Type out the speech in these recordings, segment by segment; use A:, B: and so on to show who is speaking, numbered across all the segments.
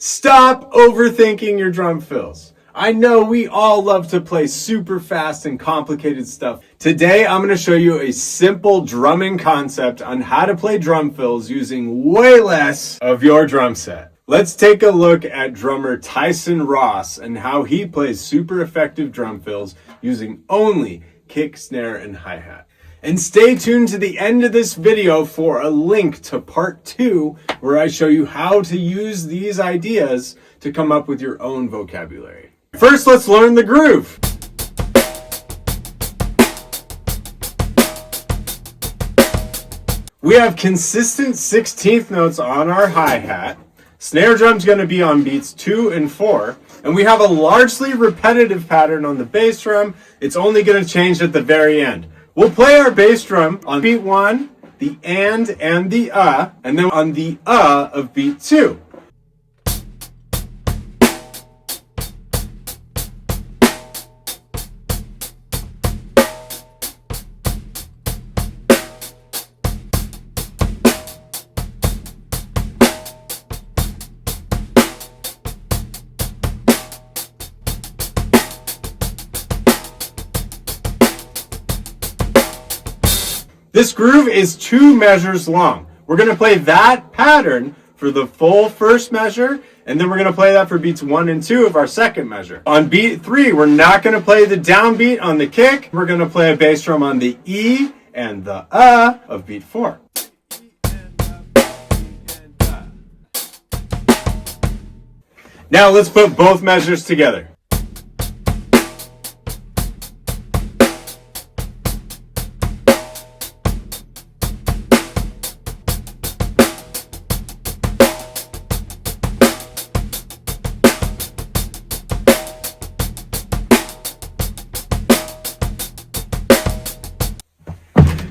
A: Stop overthinking your drum fills. I know we all love to play super fast and complicated stuff. Today, I'm going to show you a simple drumming concept on how to play drum fills using way less of your drum set. Let's take a look at drummer Tyson Ross and how he plays super effective drum fills using only kick, snare, and hi-hat. And stay tuned to the end of this video for a link to part 2 where I show you how to use these ideas to come up with your own vocabulary. First, let's learn the groove. We have consistent 16th notes on our hi-hat. Snare drum's going to be on beats 2 and 4. And we have a largely repetitive pattern on the bass drum. It's only going to change at the very end. We'll play our bass drum on beat 1, the and the and then on the of beat 2. This groove is 2 measures long. We're going to play that pattern for the full first measure, and then we're going to play that for beats 1 and 2 of our second measure. On beat 3, we're not going to play the downbeat on the kick. We're going to play a bass drum on the E and the of beat 4. Now let's put both measures together.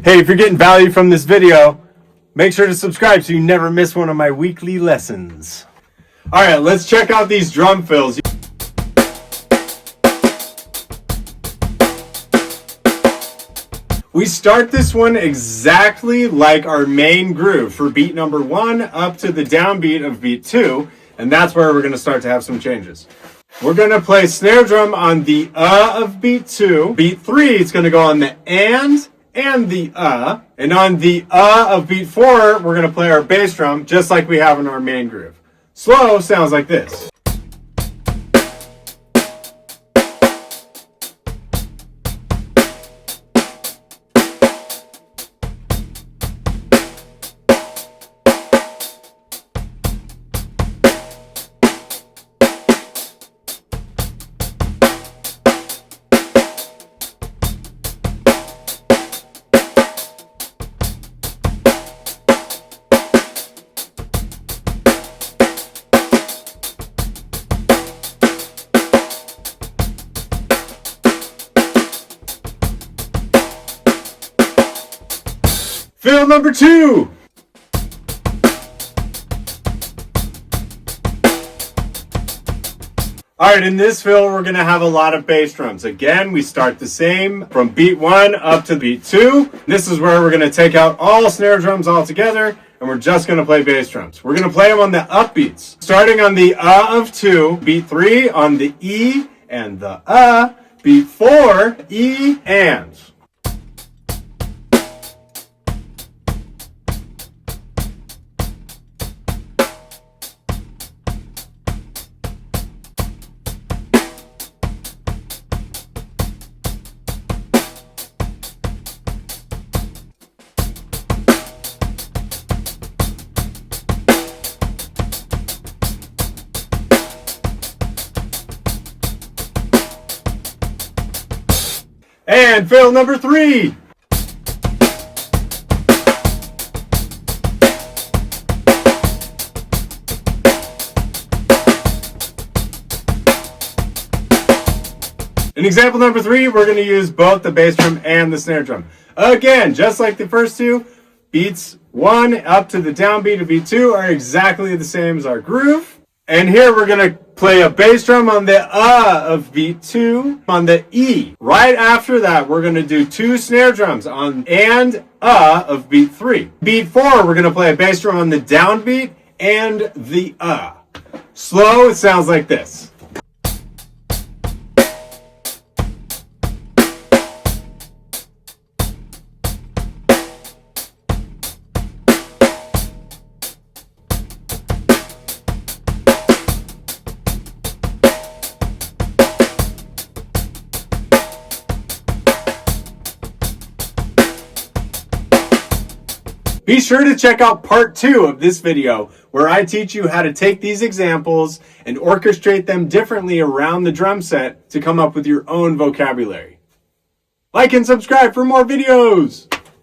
A: Hey, if you're getting value from this video, make sure to subscribe so you never miss one of my weekly lessons. All right, let's check out these drum fills. We start this one exactly like our main groove for beat number 1 up to the downbeat of beat 2, and that's where we're going to start to have some changes. We're going to play snare drum on the of beat 2. Beat 3, it's going to go on the and the and on the of beat 4, we're going to play our bass drum just like we have in our main groove. Slow sounds like this. Fill number 2. All right, in this fill, we're going to have a lot of bass drums. Again, we start the same from beat 1 up to beat 2. This is where we're going to take out all snare drums all together, and we're just going to play bass drums. We're going to play them on the upbeats. Starting on the of 2, beat 3 on the E and the beat 4, E and. And fill number 3. In example number 3, we're going to use both the bass drum and the snare drum. Again, just like the first 2, beats 1 up to the downbeat of beat 2 are exactly the same as our groove. And here we're going to play a bass drum on the of beat 2 on the E. Right after that, we're going to do 2 snare drums on and of beat 3. Beat 4, we're going to play a bass drum on the downbeat and the Slow, it sounds like this. Be sure to check out part 2 of this video where I teach you how to take these examples and orchestrate them differently around the drum set to come up with your own vocabulary. Like and subscribe for more videos!